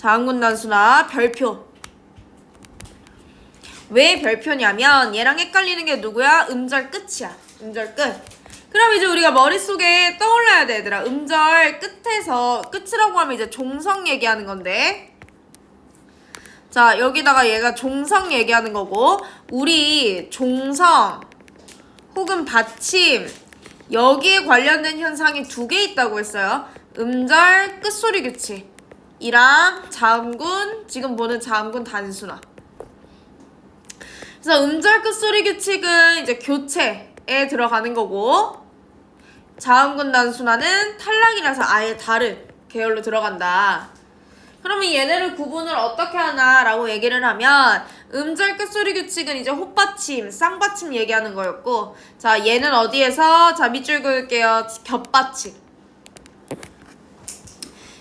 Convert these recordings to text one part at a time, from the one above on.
자음군 단수나 별표. 왜 별표냐면 얘랑 헷갈리는 게 누구야? 음절 끝이야. 음절 끝. 그럼 이제 우리가 머릿속에 떠올라야 돼, 얘들아. 음절 끝에서, 끝이라고 하면 이제 종성 얘기하는 건데. 자, 여기다가 얘가 종성 얘기하는 거고, 우리 종성 혹은 받침 여기에 관련된 현상이 2개 있다고 했어요. 음절 끝소리 규칙이랑 자음군, 지금 보는 자음군 단순화. 그래서 음절 끝소리 규칙은 이제 교체에 들어가는 거고, 자음군 단순화는 탈락이라서 아예 다른 계열로 들어간다. 그러면 얘네를 구분을 어떻게 하나라고 얘기를 하면, 음절 끝소리 규칙은 이제 헛받침, 쌍받침 얘기하는 거였고, 자, 얘는 어디에서? 자, 밑줄 그을게요. 겹받침.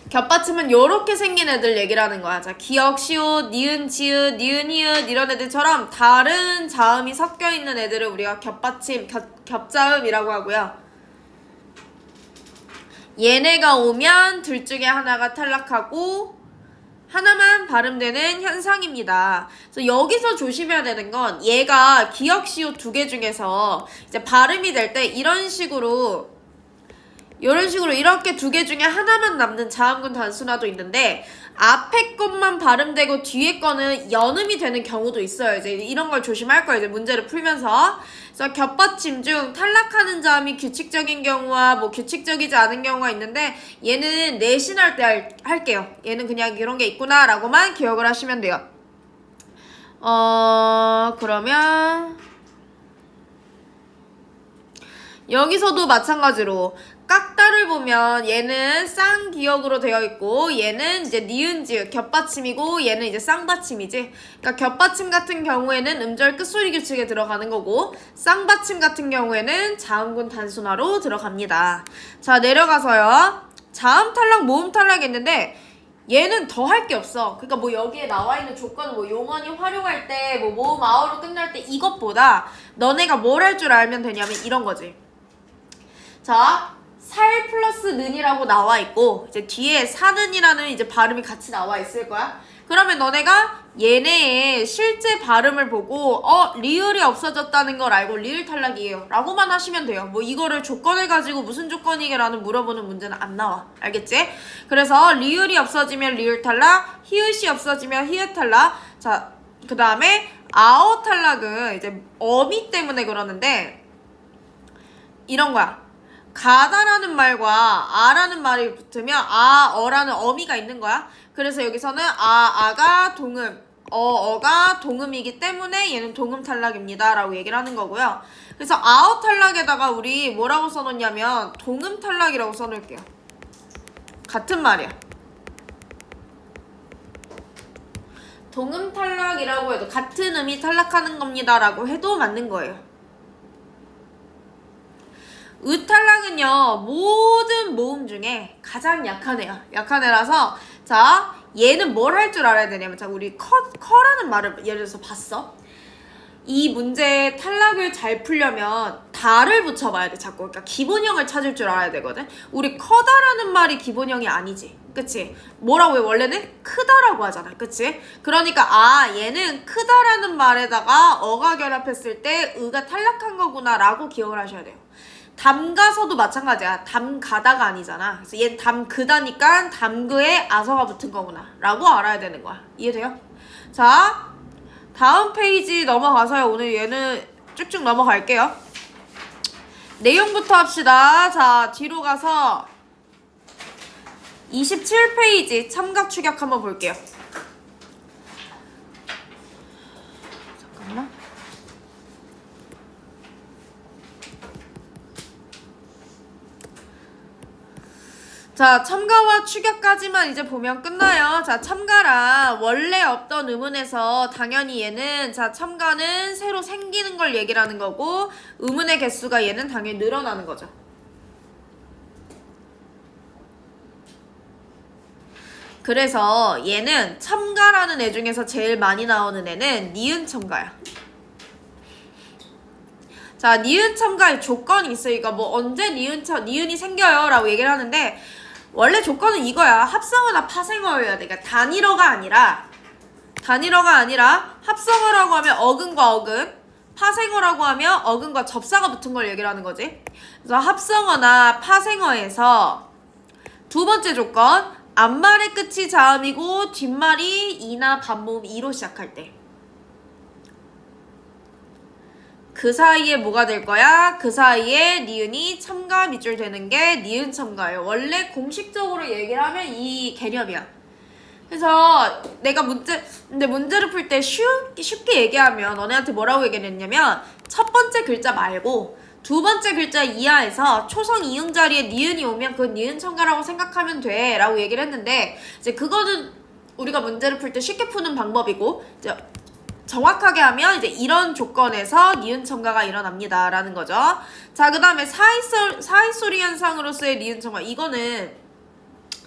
겹받침은 요렇게 생긴 애들 얘기를 하는 거야. 자, 기역, 시옷, 니은, 지읒, 니은, 히읗 이런 애들처럼 다른 자음이 섞여 있는 애들을 우리가 겹받침, 겹자음이라고 하고요. 얘네가 오면 둘 중에 하나가 탈락하고 하나만 발음되는 현상입니다. 그래서 여기서 조심해야 되는 건 얘가 기역, 시옷 2개 중에서 이제 발음이 될 때 이런 식으로 이렇게 2개 중에 하나만 남는 자음군 단순화도 있는데, 앞에 것만 발음되고 뒤에 거는 연음이 되는 경우도 있어요. 이제 이런 걸 조심할 거예요. 이제 문제를 풀면서. 그래서 겹받침 중 탈락하는 자음이 규칙적인 경우와 뭐 규칙적이지 않은 경우가 있는데, 얘는 내신할 때 할게요. 얘는 그냥 이런 게 있구나 라고만 기억을 하시면 돼요. 그러면 여기서도 마찬가지로 깍다를 보면 얘는 쌍기역으로 되어 있고, 얘는 이제 니은지읒 겹받침이고, 얘는 이제 쌍받침이지. 그러니까 겹받침 같은 경우에는 음절 끝소리 규칙에 들어가는 거고, 쌍받침 같은 경우에는 자음군 단순화로 들어갑니다. 자, 내려가서요. 자음 탈락, 모음 탈락이 있는데 얘는 더 할 게 없어. 그러니까 뭐 여기에 나와 있는 조건은 뭐 용언이 활용할 때, 뭐 모음 아어로 끝날 때 이것보다 너네가 뭘 할 줄 알면 되냐면 이런 거지. 자, 살 플러스 는이라고 나와 있고, 이제 뒤에 사는이라는 이제 발음이 같이 나와 있을 거야. 그러면 너네가 얘네의 실제 발음을 보고 리을이 없어졌다는 걸 알고 리을 탈락이에요 라고만 하시면 돼요. 뭐 이거를 조건을 가지고 무슨 조건이게 라는 물어보는 문제는 안 나와. 알겠지? 그래서 리을이 없어지면 리을 탈락, 히읗이 없어지면 히읗 탈락. 자, 그 다음에 아어 탈락은 이제 어미 때문에 그러는데 이런 거야. 가다라는 말과 아라는 말이 붙으면 어라는 어미가 있는 거야. 그래서 여기서는 아가 동음, 어가 동음이기 때문에 얘는 동음 탈락입니다 라고 얘기를 하는 거고요. 그래서 아어 탈락에다가 우리 뭐라고 써놓냐면 동음 탈락이라고 써놓을게요. 같은 말이야. 동음 탈락이라고 해도 같은 음이 탈락하는 겁니다 라고 해도 맞는 거예요. 으탈락은요, 모든 모음 중에 가장 약한 애야. 약한 애라서, 자, 얘는 뭘 할 줄 알아야 되냐면, 자, 우리 커라는 말을 예를 들어서 봤어. 이 문제의 탈락을 잘 풀려면 다를 붙여봐야 돼, 자꾸. 그러니까 기본형을 찾을 줄 알아야 되거든. 우리 커다라는 말이 기본형이 아니지. 그치? 뭐라고 해? 원래는 크다라고 하잖아. 그치? 그러니까 얘는 크다라는 말에다가 어가 결합했을 때 으가 탈락한 거구나 라고 기억을 하셔야 돼요. 담가서도 마찬가지야. 담가다가 아니잖아. 그래서 얘는 담그다니까 담그에 아서가 붙은 거구나 라고 알아야 되는 거야. 이해돼요? 자, 다음 페이지 넘어가서요. 오늘 얘는 쭉쭉 넘어갈게요. 내용부터 합시다. 자, 뒤로 가서 27페이지 참각 추격 한번 볼게요. 잠깐만. 자, 첨가와 추격까지만 이제 보면 끝나요. 자, 첨가랑 원래 없던 의문에서 당연히 얘는, 자, 첨가는 새로 생기는 걸 얘기를 하는 거고, 의문의 개수가 얘는 당연히 늘어나는 거죠. 그래서 얘는 첨가라는 애 중에서 제일 많이 나오는 애는 니은 첨가야. 자, 니은 첨가의 조건이 있으니까 뭐 언제 니은이 생겨요 라고 얘기를 하는데, 원래 조건은 이거야. 합성어나 파생어여야 돼. 그러니까 단일어가 아니라 합성어라고 하면 어근과 어근, 파생어라고 하면 어근과 접사가 붙은 걸 얘기를 하는 거지. 그래서 합성어나 파생어에서 두 번째 조건, 앞말의 끝이 자음이고 뒷말이 이나 반모음 이로 시작할 때. 그 사이에 뭐가 될 거야? 그 사이에 니은이 첨가 밑줄 되는 게 니은 첨가예요. 원래 공식적으로 얘기를 하면 이 개념이야. 그래서 내가 문제를 풀 때 쉽게 얘기하면 너네한테 뭐라고 얘기했냐면 첫 번째 글자 말고 두 번째 글자 이하에서 초성 이응 자리에 니은이 오면 그 니은 첨가라고 생각하면 돼 라고 얘기를 했는데 이제 그거는 우리가 문제를 풀 때 쉽게 푸는 방법이고 이제 정확하게 하면 이제 이런 조건에서 니은 첨가가 일어납니다 라는 거죠. 자, 그 다음에 사이소리 현상으로서의 니은 첨가, 이거는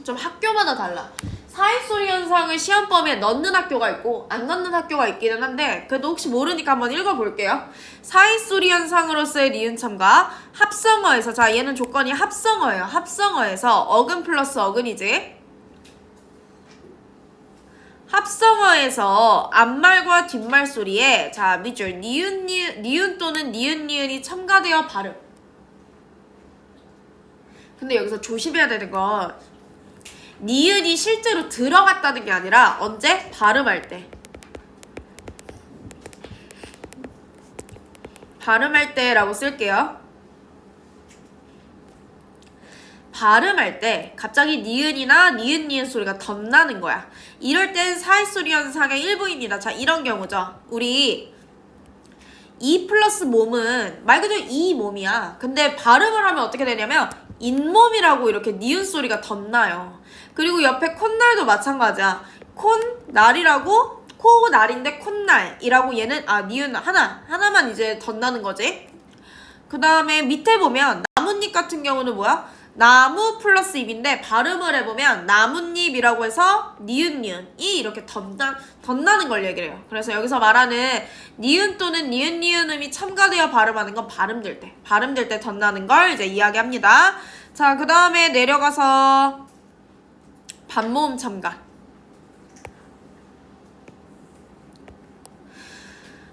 좀 학교마다 달라. 사이소리 현상을 시험범위에 넣는 학교가 있고 안 넣는 학교가 있기는 한데 그래도 혹시 모르니까 한번 읽어볼게요. 사이소리 현상으로서의 니은 첨가, 합성어에서, 자 얘는 조건이 합성어예요. 합성어에서 어근 플러스 어근이지. 합성어에서 앞말과 뒷말 소리에 자 밑줄 니은 또는 니은이 첨가되어 발음. 근데 여기서 조심해야 되는 건 니은이 실제로 들어갔다는 게 아니라 언제? 발음할 때. 발음할 때라고 쓸게요. 발음할 때 갑자기 니은이나 니은 소리가 덧나는 거야. 이럴 땐 사이소리 현상의 일부입니다. 자, 이런 경우죠. 우리 이 플러스 몸은 말 그대로 이 몸이야. 근데 발음을 하면 어떻게 되냐면 잇몸이라고 이렇게 니은 소리가 덧나요. 그리고 옆에 콧날도 마찬가지야. 콧날이라고 코날인데 콧날이라고 얘는 니은 하나만 이제 덧나는 거지. 그 다음에 밑에 보면 나뭇잎 같은 경우는 뭐야? 나무 플러스 잎인데 발음을 해보면 나뭇잎이라고 해서 니은이 이렇게 덧나는 걸 얘기를 해요. 그래서 여기서 말하는 니은 또는 니은음이 첨가되어 발음하는 건 발음될 때 덧나는 걸 이제 이야기합니다. 자, 그 다음에 내려가서 반모음 첨가.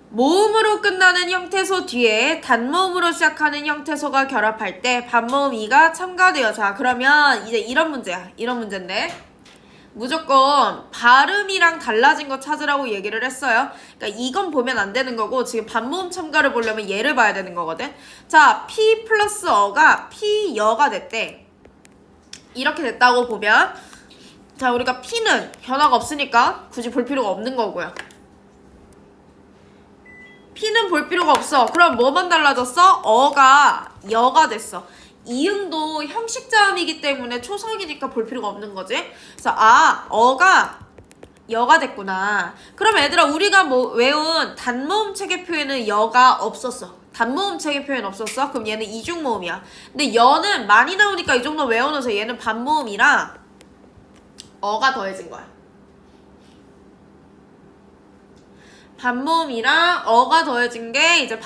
모음으로 끝나는 형태소 뒤에 단모음으로 시작하는 형태소가 결합할 때 반모음 이가 첨가되어. 자, 그러면 이제 이런 문제야. 이런 문제인데 무조건 발음이랑 달라진 거 찾으라고 얘기를 했어요. 그러니까 이건 보면 안 되는 거고 지금 반모음 첨가를 보려면 얘를 봐야 되는 거거든. 자, 피 플러스 어가 피여가 됐대. 이렇게 됐다고 보면 자, 우리가 피는 변화가 없으니까 굳이 볼 필요가 없는 거고요. 피는 볼 필요가 없어. 그럼 뭐만 달라졌어? 어가 여가 됐어. 이응도 형식자음이기 때문에 초성이니까 볼 필요가 없는 거지. 그래서 어가 여가 됐구나. 그럼 얘들아 우리가 외운 단모음 체계 표현은 여가 없었어. 단모음 체계 표현 없었어? 그럼 얘는 이중모음이야. 근데 여는 많이 나오니까 이 정도 외워놓으서 얘는 반모음이라 어가 더해진 거야. 반모음이랑 어가 더해진 게 이제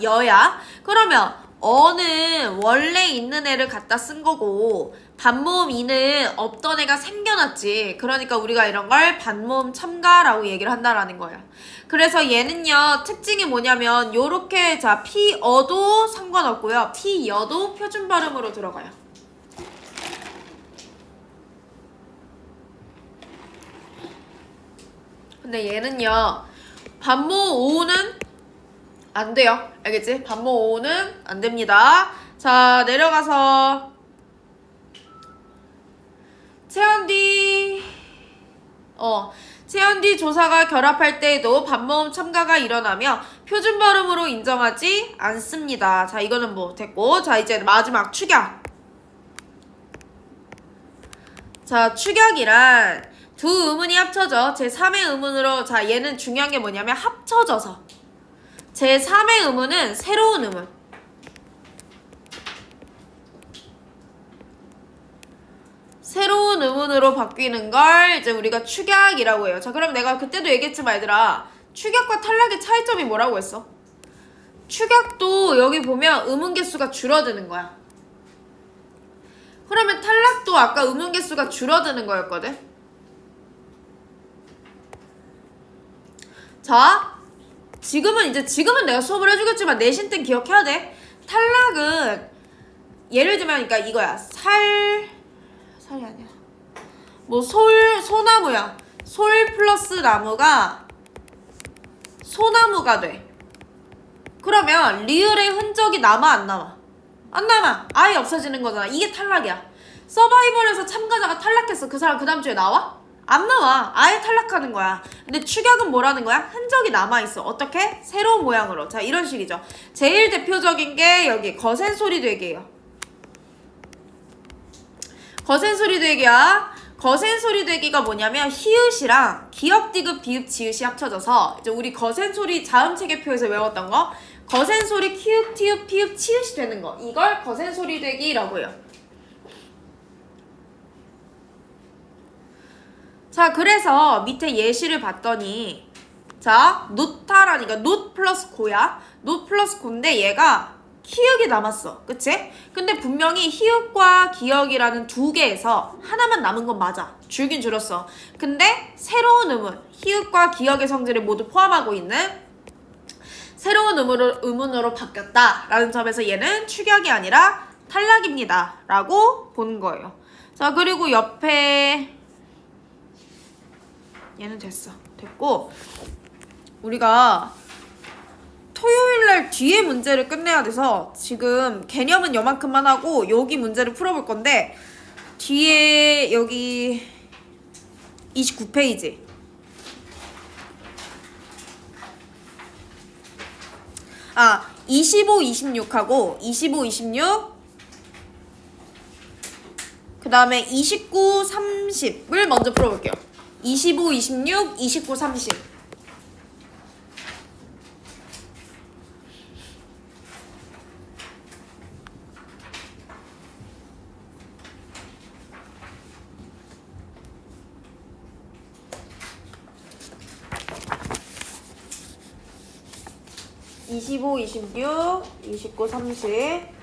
여야. 그러면 어는 원래 있는 애를 갖다 쓴 거고 반모음 이는 없던 애가 생겨났지. 그러니까 우리가 이런 걸 반모음 첨가라고 얘기를 한다라는 거예요. 그래서 얘는요 특징이 뭐냐면 요렇게 자 피어도 상관없고요. 피여도 표준 발음으로 들어가요. 근데 얘는요 반모 5는 안 돼요. 알겠지? 반모 5는 안 됩니다. 자, 내려가서 체언디 조사가 결합할 때에도 반모음 첨가가 일어나며 표준 발음으로 인정하지 않습니다. 자, 이거는 뭐 됐고. 자, 이제 마지막 축약. 자, 축약이란 두 음운이 합쳐져 제3의 음운으로. 자, 얘는 중요한 게 뭐냐면 합쳐져서 제3의 음운은 새로운 음운. 새로운 음운으로 바뀌는 걸 이제 우리가 축약이라고 해요. 자, 그럼 내가 그때도 얘기했지만 얘들아 축약과 탈락의 차이점이 뭐라고 했어? 축약도 여기 보면 음운 개수가 줄어드는 거야. 그러면 탈락도 아까 음운 개수가 줄어드는 거였거든. 자, 지금은 내가 수업을 해주겠지만 내신 땐 기억해야 돼. 탈락은 예를 들면 그러니까 이거야. 살이 아니야. 뭐 소나무야. 솔 플러스 나무가 소나무가 돼. 그러면 리을의 흔적이 남아 안 남아? 안 남아. 아예 없어지는 거잖아. 이게 탈락이야. 서바이벌에서 참가자가 탈락했어. 그 사람 그 다음 주에 나와? 안 나와. 아예 탈락하는 거야. 근데 축약은 뭐라는 거야? 흔적이 남아있어. 어떻게? 새로운 모양으로. 자, 이런 식이죠. 제일 대표적인 게 여기 거센 소리 되기예요. 거센 소리 되기야. 거센 소리 되기가 뭐냐면 히읗이랑 기역, 디귿, 비읍, 지읒이 합쳐져서 이제 우리 거센 소리 자음체계표에서 외웠던 거 거센 소리 키읔, 티읕, 피읕, 치읓이 되는 거 이걸 거센 소리 되기라고 해요. 자, 그래서 밑에 예시를 봤더니 자, 노타라니까 노 플러스 고야. 노 플러스 고인데 얘가 키읔이 남았어. 그치? 근데 분명히 히읗과 기역이라는 두 개에서 하나만 남은 건 맞아. 줄긴 줄었어. 근데 새로운 음운, 히읗과 기역의 성질을 모두 포함하고 있는 새로운 음운으로 바뀌었다라는 점에서 얘는 축약이 아니라 탈락입니다. 라고 보는 거예요. 자, 그리고 옆에 얘는 됐고 우리가 토요일날 뒤에 문제를 끝내야 돼서 지금 개념은 요만큼만 하고 여기 문제를 풀어볼 건데 뒤에 여기 29페이지 25, 26하고 25, 26 그 다음에 29, 30을 먼저 풀어볼게요. 25, 26, 29, 30 25, 26, 29, 30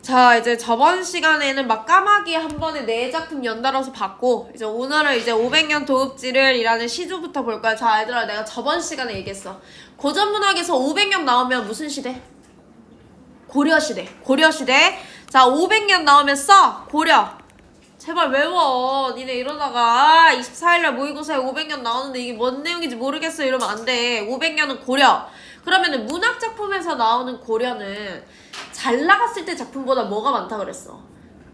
자, 이제 저번 시간에는 막 까마귀 한 번에 4작품 연달아서 봤고, 이제 오늘은 이제 500년 도읍지를 이라는 시조부터 볼 거야. 자, 얘들아, 내가 저번 시간에 얘기했어. 고전문학에서 500년 나오면 무슨 시대? 고려시대. 고려시대. 자, 500년 나오면 써. 고려. 제발 외워. 니네 이러다가 24일날 모의고사에 500년 나오는데 이게 뭔 내용인지 모르겠어 이러면 안 돼. 500년은 고려. 그러면은 문학작품에서 나오는 고려는 잘 나갔을 때 작품보다 뭐가 많다 그랬어?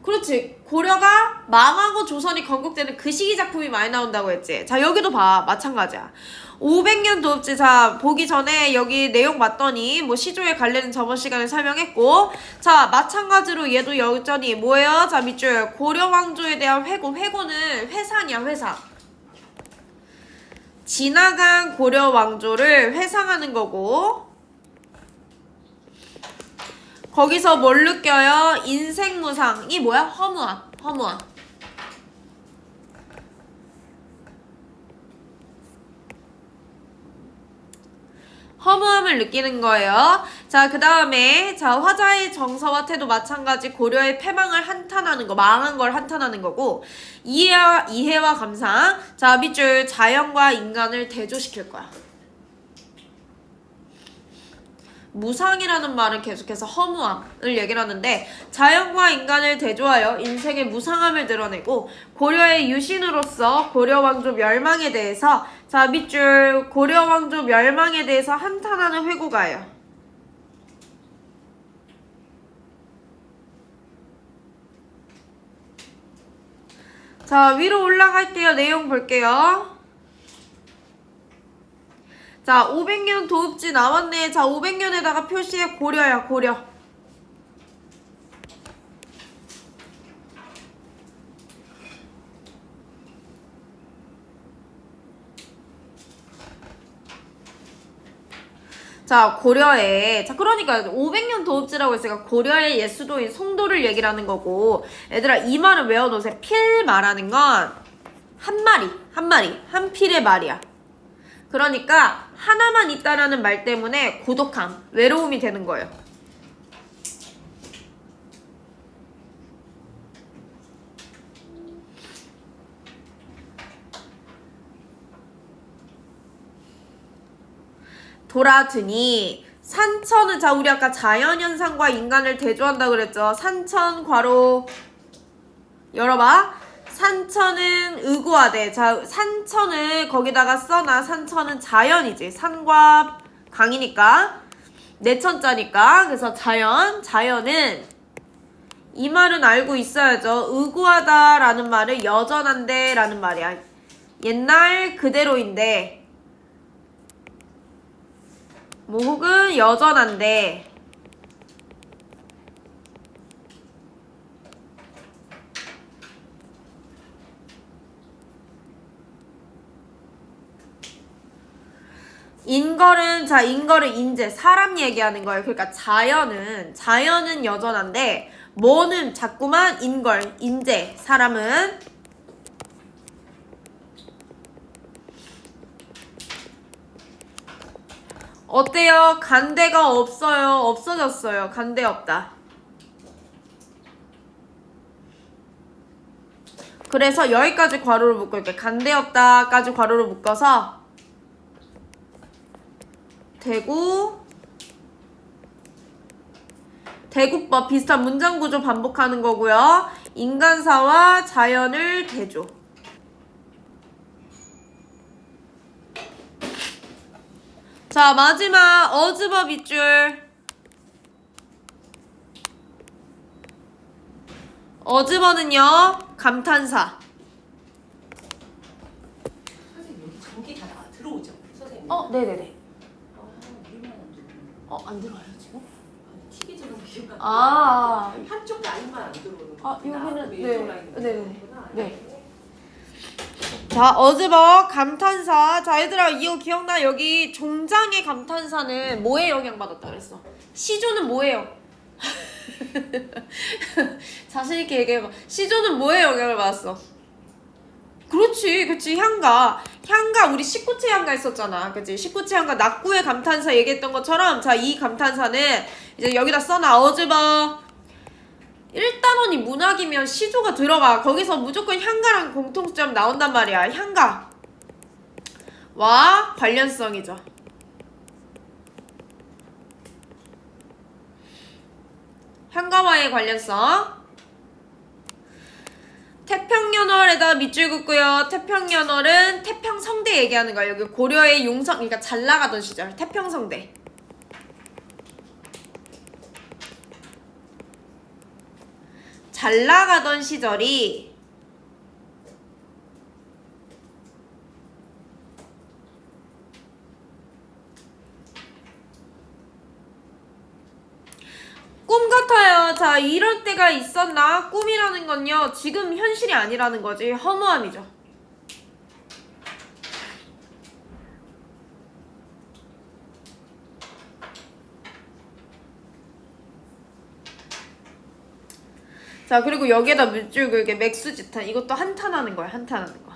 그렇지. 고려가 망하고 조선이 건국되는 그 시기 작품이 많이 나온다고 했지. 자, 여기도 봐. 마찬가지야. 500년 도읍지. 자, 보기 전에 여기 내용 봤더니 뭐 시조의 갈래는 저번 시간에 설명했고, 자, 마찬가지로 얘도 여전히 뭐예요? 자, 밑줄 고려 왕조에 대한 회고. 회고는 회상이야. 회상. 지나간 고려 왕조를 회상하는 거고, 거기서 뭘 느껴요? 인생무상이 뭐야? 허무함. 허무함. 허무함을 느끼는 거예요. 자, 그 다음에 자, 화자의 정서와 태도 마찬가지. 고려의 패망을 한탄하는 거, 망한 걸 한탄하는 거고, 이해와 감상. 자, 밑줄 자연과 인간을 대조시킬 거야. 무상이라는 말은 계속해서 허무함을 얘기를 하는데, 자연과 인간을 대조하여 인생의 무상함을 드러내고, 고려의 유신으로서 고려 왕조 멸망에 대해서, 자, 밑줄 고려 왕조 멸망에 대해서 한탄하는 회고가예요. 자, 위로 올라갈게요. 내용 볼게요. 자, 500년 도읍지 나왔네. 자, 500년에다가 표시해. 고려야, 고려. 자, 고려에, 자, 그러니까 500년 도읍지라고 했으니까 고려의 옛수도인 송도를 얘기를 하는 거고, 얘들아, 이 말은 외워놓으세요. 필 말하는 건 한 마리, 한 마리, 한 필의 말이야. 그러니까 하나만 있다라는 말 때문에 고독함, 외로움이 되는 거예요. 돌아드니 산천은, 자, 우리 아까 자연현상과 인간을 대조한다 그랬죠. 산천 괄호 열어봐. 산천은 의구하되. 자, 산천을 거기다가 써놔. 산천은 자연이지. 산과 강이니까 내천자니까. 그래서 자연은 이 말은 알고 있어야죠. 의구하다라는 말은 여전한데 라는 말이야. 옛날 그대로인데, 뭐 혹은 여전한데. 인걸은, 자, 인걸은 인재, 사람 얘기하는 거예요. 그러니까 자연은 여전한데, 뭐는 자꾸만 인걸, 인재, 사람은 어때요? 간대가 없어요. 없어졌어요. 간대 없다. 그래서 여기까지 괄호를 묶고 이렇게 간대 없다까지 괄호를 묶어서 대구법 비슷한 문장 구조 반복하는 거고요. 인간사와 자연을 대조. 자, 마지막 어즈버 밑줄. 어즈버는요, 감탄사. 선생님 여기 전기 다 들어오죠? 선생님. 네네네. 우리만 안 들어오죠? 안 들어와요 지금? TV 들어오기가 아, 한쪽 라인만 안 들어오는 아, 거구나. 여기는 왼쪽 라인만 네네. 들어오는구나. 네. 자, 어즈버 감탄사. 자, 얘들아, 이거 기억나? 여기 종장의 감탄사는 뭐에 영향받았다 그랬어? 시조는 뭐예요? 자신있게 얘기해봐. 시조는 뭐에 영향을 받았어? 그렇지, 그치. 향가 우리 식구체 향가 있었잖아. 그치. 식구체 향가 낙구의 감탄사 얘기했던 것처럼, 자, 이 감탄사는 이제 여기다 써놔. 어즈버 1단원이 문학이면 시조가 들어가. 거기서 무조건 향가랑 공통점 나온단 말이야. 향가와 관련성이죠. 향가와의 관련성. 태평연월에다 밑줄 긋고요. 태평연월은 태평성대 얘기하는 거야. 여기 고려의 용성, 그러니까 잘 나가던 시절 태평성대. 잘 나가던 시절이 꿈 같아요. 자, 이럴 때가 있었나? 꿈이라는 건요, 지금 현실이 아니라는 거지. 허무함이죠. 자, 그리고 여기에다 밑줄 그게 맥수지탄. 이것도 한탄하는 거야. 한탄하는 거.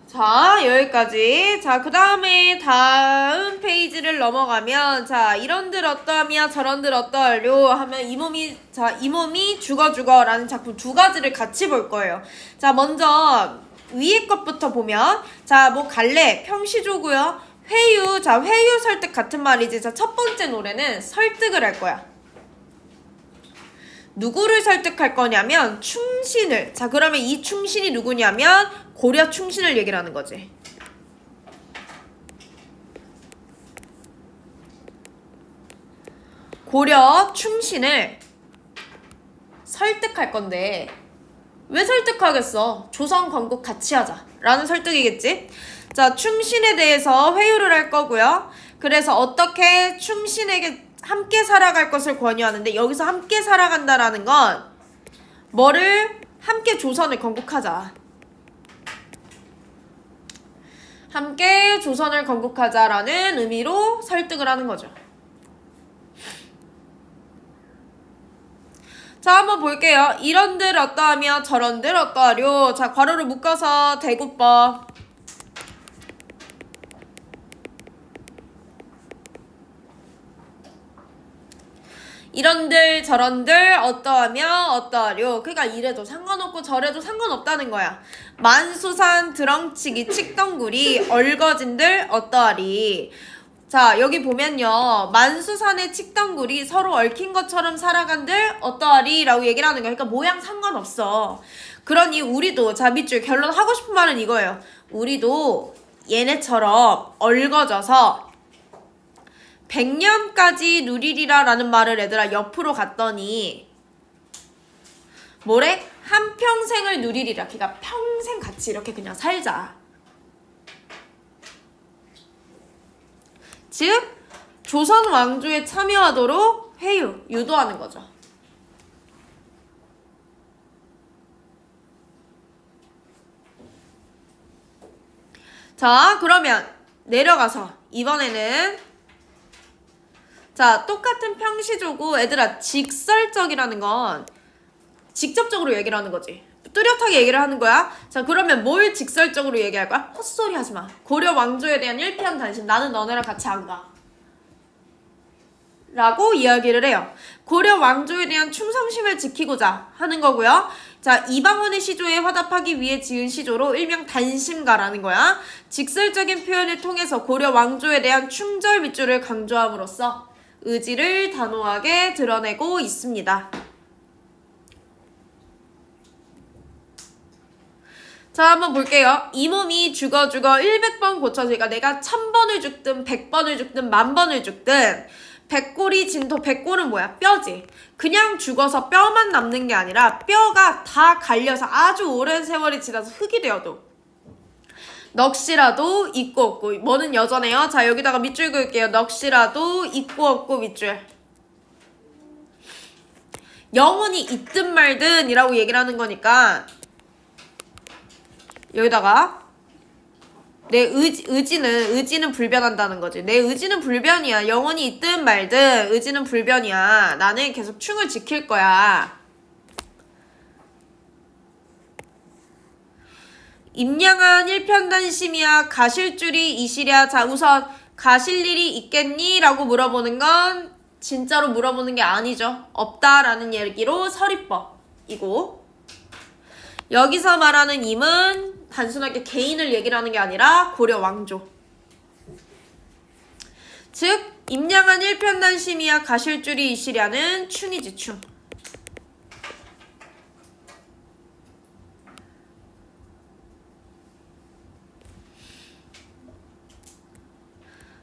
자, 여기까지. 자, 그 다음에 다음 페이지를 넘어가면, 자, 이런들 어떠하며 저런들 어떠하려 하면 이 몸이 죽어 라는 작품 두 가지를 같이 볼 거예요. 자, 먼저 위에 것부터 보면, 자, 뭐 갈래, 평시조고요. 회유, 자, 회유 설득 같은 말이지. 자, 첫 번째 노래는 설득을 할 거야. 누구를 설득할 거냐면 충신을. 자, 그러면 이 충신이 누구냐면 고려 충신을 얘기를 하는 거지. 고려 충신을 설득할 건데 왜 설득하겠어? 조선 건국 같이 하자 라는 설득이겠지. 자, 충신에 대해서 회유를 할 거고요. 그래서 어떻게 충신에게 함께 살아갈 것을 권유하는데, 여기서 함께 살아간다라는 건 뭐를? 함께 조선을 건국하자. 함께 조선을 건국하자라는 의미로 설득을 하는 거죠. 자, 한번 볼게요. 이런들 어떠하며 저런들 어떠하려. 자, 괄호를 묶어서 대구법. 이런들 저런들 어떠하며 어떠하려. 그러니까 이래도 상관없고 저래도 상관없다는 거야. 만수산 드렁치기 칡덩구리 얼거진들 어떠하리. 자, 여기 보면요, 만수산의 칡덩굴이 서로 얽힌 것처럼 살아간들 어떠하리 라고 얘기를 하는 거야. 그러니까 모양 상관없어. 그러니 우리도, 자, 밑줄 결론 하고 싶은 말은 이거예요. 우리도 얘네처럼 얽어져서 100년까지 누리리라 라는 말을 얘들아 옆으로 갔더니 뭐래? 한평생을 누리리라. 그러니까 평생 같이 이렇게 그냥 살자. 즉 조선 왕조에 참여하도록 회유, 유도하는 거죠. 자, 그러면 내려가서 이번에는, 자, 똑같은 평시조고 얘들아 직설적이라는 건 직접적으로 얘기를 하는 거지. 뚜렷하게 얘기를 하는 거야. 자, 그러면 뭘 직설적으로 얘기할 거야? 헛소리 하지 마. 고려 왕조에 대한 일편단심. 나는 너네랑 같이 안 가. 라고 이야기를 해요. 고려 왕조에 대한 충성심을 지키고자 하는 거고요. 자, 이방원의 시조에 화답하기 위해 지은 시조로 일명 단심가라는 거야. 직설적인 표현을 통해서 고려 왕조에 대한 충절 밑줄을 강조함으로써 의지를 단호하게 드러내고 있습니다. 자, 한번 볼게요. 이 몸이 죽어 100번 고쳐지니까 내가 1000번을 죽든 100번을 죽든 10,000번을 죽든 백골이 진토. 백골은 뭐야? 뼈지. 그냥 죽어서 뼈만 남는 게 아니라 뼈가 다 갈려서 아주 오랜 세월이 지나서 흙이 되어도 넋이라도 있고 없고. 뭐는 여전해요. 자, 여기다가 밑줄 그을게요. 넋이라도 있고 없고 밑줄. 영혼이 있든 말든 이라고 얘기를 하는 거니까 여기다가 내 의지는 불변한다는 거지. 내 의지는 불변이야. 영혼이 있든 말든 의지는 불변이야. 나는 계속 충을 지킬 거야. 임양한 일편단심이야 가실 줄이 이시랴. 자, 우선 가실 일이 있겠니? 라고 물어보는 건 진짜로 물어보는 게 아니죠. 없다라는 얘기로 서리법이고, 여기서 말하는 임은 단순하게 개인을 얘기를 하는 게 아니라 고려 왕조. 즉 임양한 일편단심이야 가실 줄이 이시랴는 충이지, 충.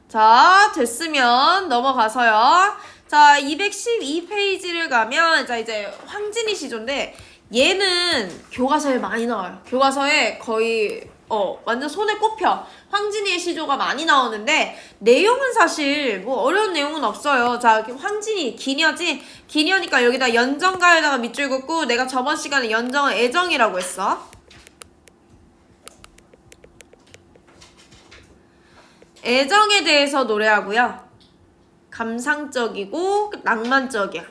자, 됐으면 넘어가서요. 자, 212페이지를 가면, 자, 이제 황진이 시조인데, 얘는 교과서에 많이 나와요. 교과서에 거의, 완전 손에 꼽혀. 황진이의 시조가 많이 나오는데, 내용은 사실 뭐 어려운 내용은 없어요. 자, 황진이, 기녀지? 기녀니까 여기다 연정가에다가 밑줄 긋고, 내가 저번 시간에 연정은 애정이라고 했어. 애정에 대해서 노래하고요. 감상적이고 낭만적이야.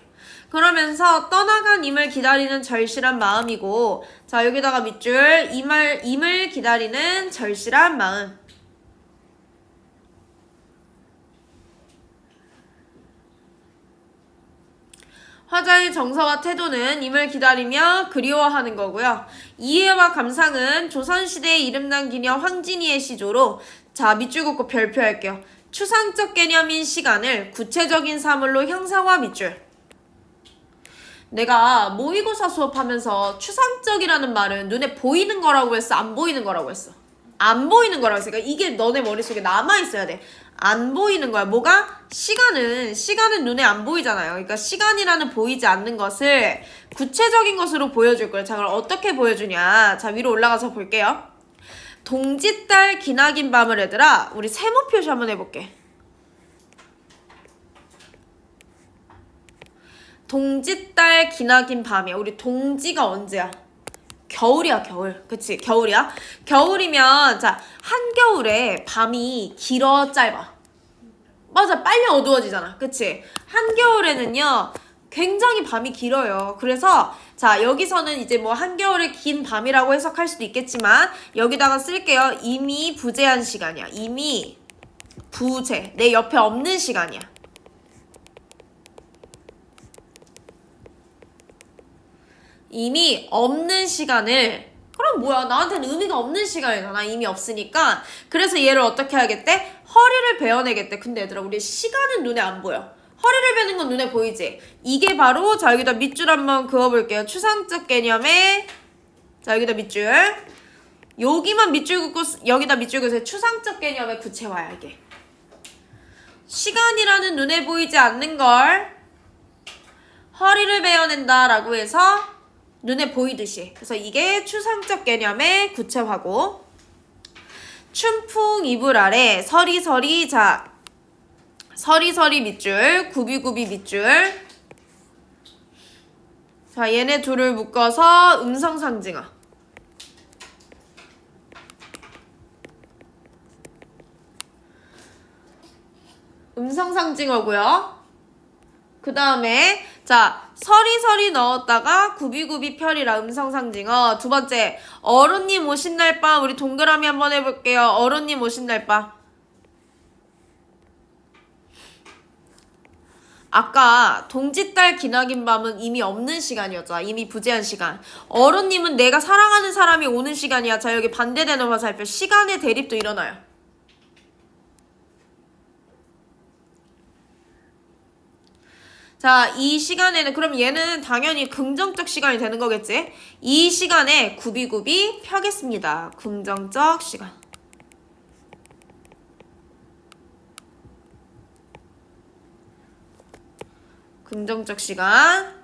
그러면서 떠나간 임을 기다리는 절실한 마음이고, 자, 여기다가 밑줄 임을 기다리는 절실한 마음. 화자의 정서와 태도는 임을 기다리며 그리워하는 거고요. 이해와 감상은 조선시대에 이름난 기녀 황진이의 시조로, 자, 밑줄 긋고 별표할게요. 추상적 개념인 시간을 구체적인 사물로 형상화. 밑줄. 내가 모의고사 수업하면서 추상적이라는 말은 눈에 보이는 거라고 했어? 안 보이는 거라고 했어? 안 보이는 거라고 했어. 그러니까 이게 너네 머릿속에 남아있어야 돼. 안 보이는 거야. 뭐가? 시간은 눈에 안 보이잖아요. 그러니까 시간이라는 보이지 않는 것을 구체적인 것으로 보여줄 거예요. 자, 그럼 어떻게 보여주냐. 자, 위로 올라가서 볼게요. 동짓달 기나긴 밤을, 얘들아, 우리 세모 표시 한번 해볼게. 동짓달 기나긴 밤이야. 우리 동지가 언제야? 겨울이야, 겨울. 그치? 겨울이야. 겨울이면, 자, 한겨울에 밤이 길어, 짧아? 맞아, 빨리 어두워지잖아. 그치? 한겨울에는요, 굉장히 밤이 길어요. 그래서 자, 여기서는 이제 뭐 한겨울의 긴 밤이라고 해석할 수도 있겠지만, 여기다가 쓸게요. 이미 부재한 시간이야. 이미 부재. 내 옆에 없는 시간이야. 이미 없는 시간을, 그럼 뭐야? 나한테는 의미가 없는 시간이잖아. 이미 없으니까. 그래서 얘를 어떻게 하겠대? 허리를 베어내겠대. 근데 얘들아, 우리 시간은 눈에 안 보여. 허리를 베는 건 눈에 보이지? 이게 바로, 자, 여기다 밑줄 한번 그어볼게요. 추상적 개념에, 자, 여기다 밑줄. 여기만 밑줄 긋고, 여기다 밑줄 긋으세요. 추상적 개념의 구체화야, 이게. 시간이라는 눈에 보이지 않는 걸 허리를 베어낸다라고 해서 눈에 보이듯이. 그래서 이게 추상적 개념의 구체화고, 춘풍 이불 아래 서리서리. 자, 서리서리 밑줄, 구비구비 밑줄. 자, 얘네 둘을 묶어서 음성상징어. 음성상징어고요. 그 다음에, 자, 서리서리 넣었다가 구비구비 펼이라 음성상징어. 두 번째, 어른님 오신 날 밤. 우리 동그라미 한번 해볼게요. 어른님 오신 날 밤. 아까 동짓달 기나긴 밤은 이미 없는 시간이었죠. 이미 부재한 시간. 어른님은 내가 사랑하는 사람이 오는 시간이야. 자, 여기 반대되는 화살표. 시간의 대립도 일어나요. 자, 이 시간에는, 그럼 얘는 당연히 긍정적 시간이 되는 거겠지? 이 시간에 구비구비 펴겠습니다. 긍정적 시간. 긍정적 시간.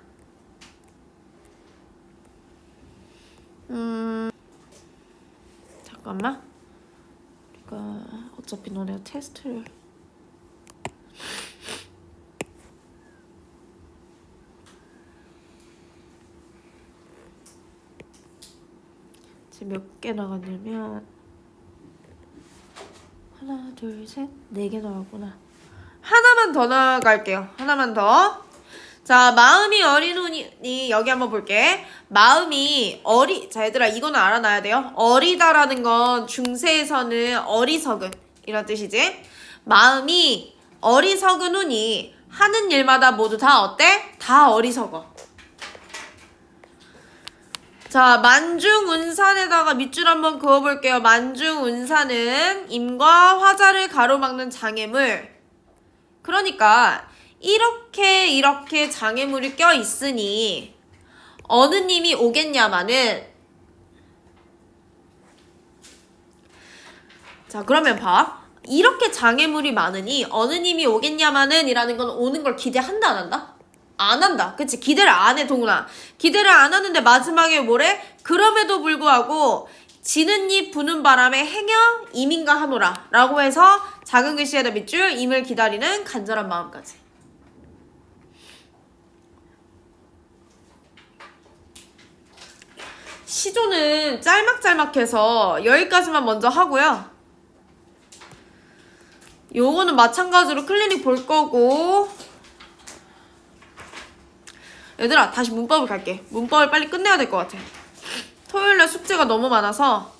잠깐만. 우리가 어차피 너네가 테스트를. 지금 몇 개 나갔냐면, 하나, 둘, 셋, 4개 나왔구나. 하나만 더 나갈게요. 하나만 더. 자, 마음이 어린 훈이 여기 한번 볼게. 마음이 자, 얘들아 이거는 알아놔야 돼요. 어리다라는 건 중세에서는 어리석은 이런 뜻이지. 마음이 어리석은 훈이 하는 일마다 모두 다 어때? 다 어리석어. 자, 만중운산에다가 밑줄 한번 그어볼게요. 만중운산은 임과 화자를 가로막는 장애물. 그러니까 이렇게 장애물이 껴있으니 어느 님이 오겠냐마는, 자 그러면 봐. 이렇게 장애물이 많으니 어느 님이 오겠냐마는 이라는 건 오는 걸 기대한다 안 한다? 안 한다. 그치? 기대를 안 해, 동훈아. 기대를 안 하는데 마지막에 뭐래? 그럼에도 불구하고 지는 잎 부는 바람에 행여 임인가 하노라 라고 해서 작은 글씨에다 밑줄 임을 기다리는 간절한 마음까지. 시조는 짤막짤막해서 여기까지만 먼저 하고요. 요거는 마찬가지로 클리닉 볼 거고, 얘들아 다시 문법을 갈게. 문법을 빨리 끝내야 될 것 같아. 토요일날 숙제가 너무 많아서.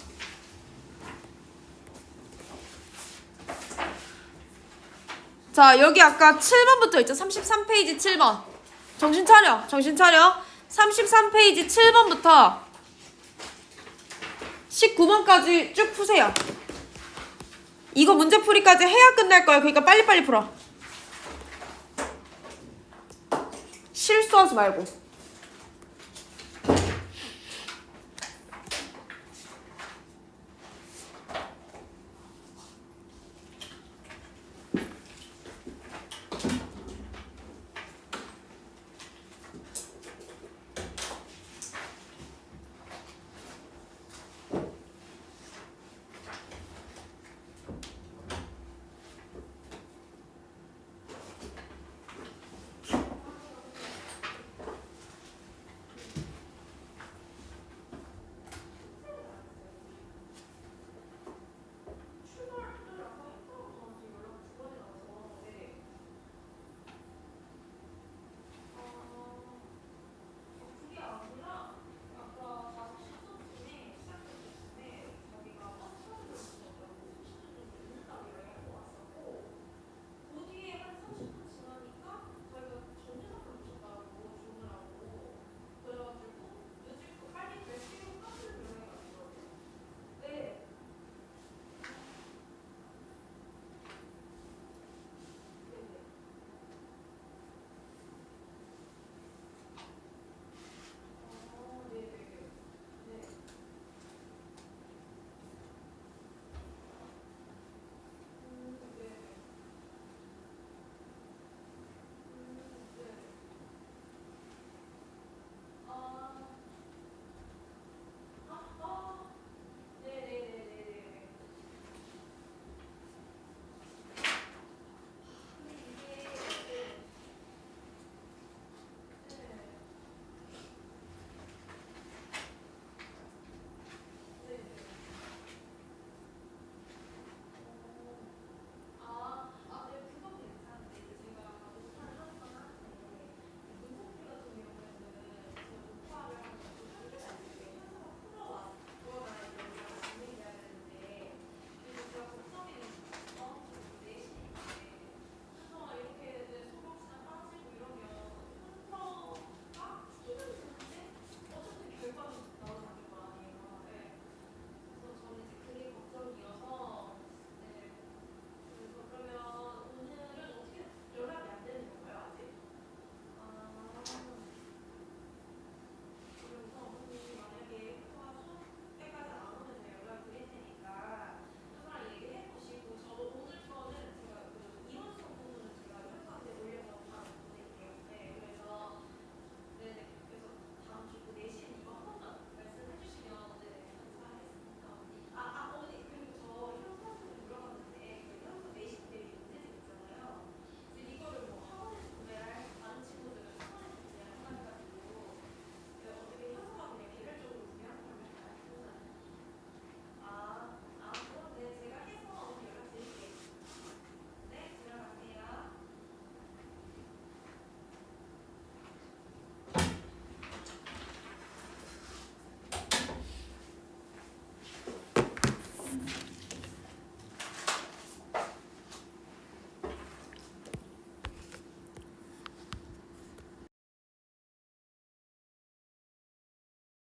자, 여기 아까 7번부터 있죠. 33페이지 7번. 정신 차려. 33페이지 7번부터 19번까지 쭉 푸세요. 이거 문제풀이까지 해야 끝날 거예요. 그러니까 빨리빨리 풀어. 실수하지 말고.